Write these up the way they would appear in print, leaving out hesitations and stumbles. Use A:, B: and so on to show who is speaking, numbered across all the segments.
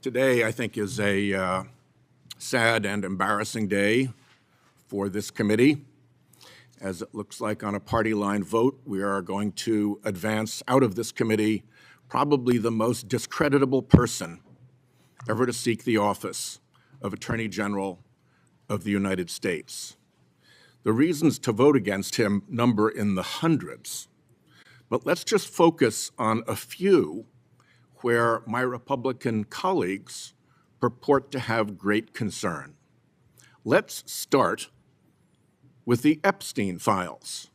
A: Today, I think, is a sad and embarrassing day for this committee. As it looks like on a party line vote, we are going to advance out of this committee probably the most discreditable person ever to seek the office of Attorney General of the United States. The reasons to vote against him number in the hundreds, but let's just focus on a few where my Republican colleagues purport to have great concern. Let's start with the Epstein files,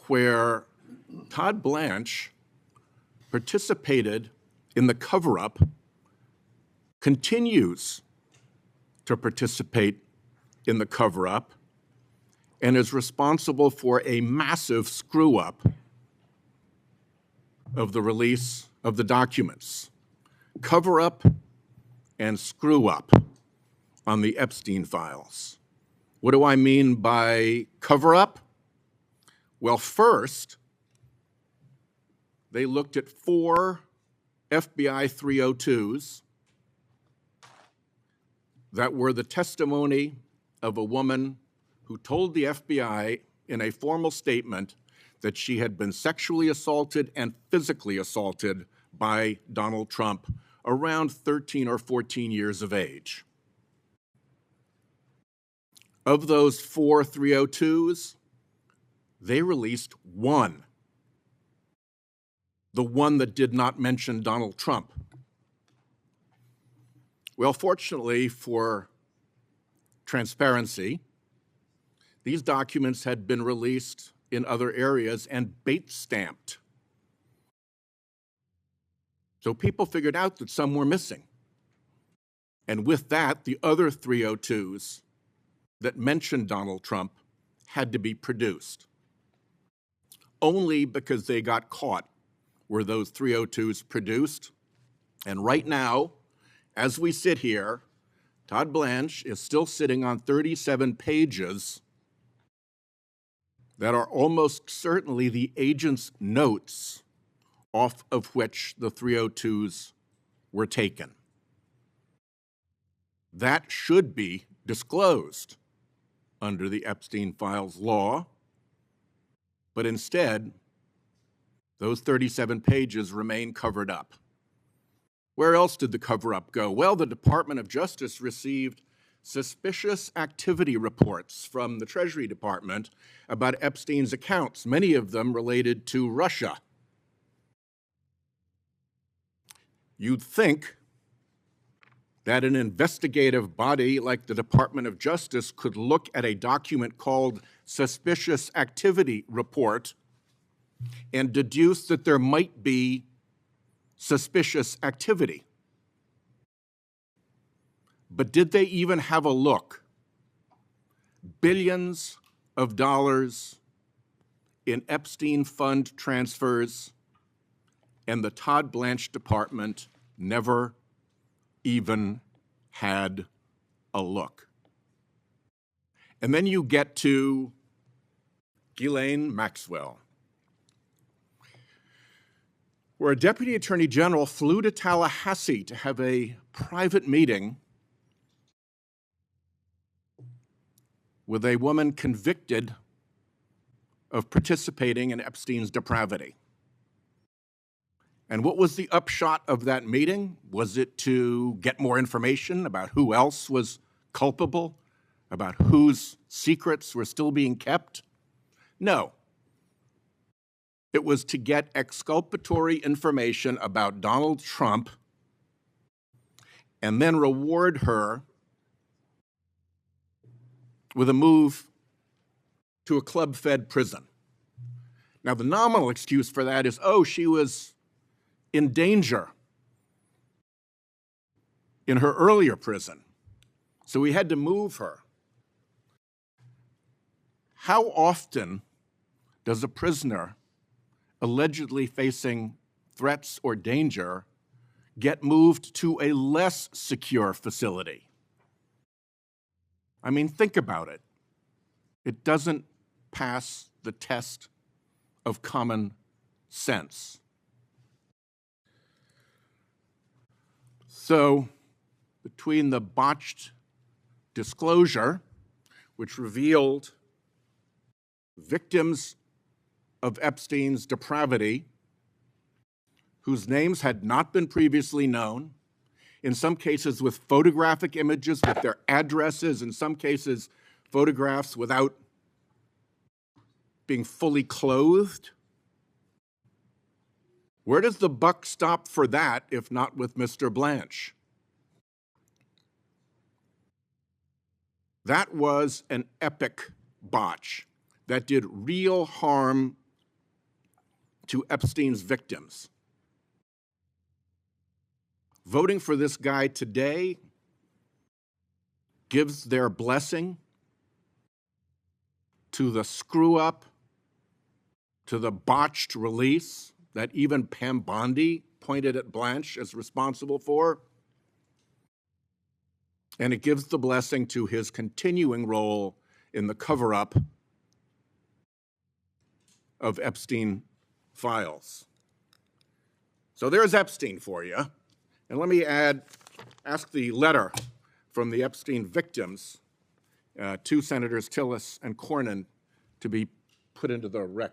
A: where Todd Blanche participated in the cover-up, continues to participate in the cover-up, and is responsible for a massive screw-up of the release of the documents. Cover-up and screw-up on the Epstein files. What do I mean by cover-up? Well, first, they looked at 4 FBI 302s that were the testimony of a woman who told the FBI in a formal statement that she had been sexually assaulted and physically assaulted by Donald Trump around 13 or 14 years of age. Of those 4 302s, they released 1, the one that did not mention Donald Trump. Well, fortunately for transparency, these documents had been released in other areas and bait-stamped. So people figured out that some were missing. And with that, the other 302s that mentioned Donald Trump had to be produced. Only because they got caught were those 302s produced. And right now, as we sit here, Todd Blanche is still sitting on 37 pages that are almost certainly the agent's notes off of which the 302s were taken. That should be disclosed under the Epstein files law, but instead, those 37 pages remain covered up. Where else did the cover-up go? Well, the Department of Justice received suspicious activity reports from the Treasury Department about Epstein's accounts, many of them related to Russia. You'd think that an investigative body like the Department of Justice could look at a document called Suspicious Activity Report and deduce that there might be suspicious activity. But did they even have a look? Billions of dollars in Epstein fund transfers, and the Todd Blanche Department never even had a look. And then you get to Ghislaine Maxwell, where a deputy attorney general flew to Tallahassee to have a private meeting with a woman convicted of participating in Epstein's depravity. And what was the upshot of that meeting? Was it to get more information about who else was culpable, about whose secrets were still being kept? No. It was to get exculpatory information about Donald Trump and then reward her with a move to a club-fed prison. Now, the nominal excuse for that is, oh, she was in danger in her earlier prison, so we had to move her. How often does a prisoner allegedly facing threats or danger get moved to a less secure facility? I mean, think about it. It doesn't pass the test of common sense. So between the botched disclosure, which revealed victims of Epstein's depravity, whose names had not been previously known, in some cases with photographic images with their addresses, in some cases photographs without being fully clothed. Where does the buck stop for that, if not with Mr. Blanche? That was an epic botch that did real harm to Epstein's victims. Voting for this guy today gives their blessing to the screw-up, to the botched release that even Pam Bondi pointed at Blanche as responsible for. And it gives the blessing to his continuing role in the cover-up of Epstein files. So there's Epstein for you. And let me ask the letter from the Epstein victims to Senators Tillis and Cornyn to be put into the record.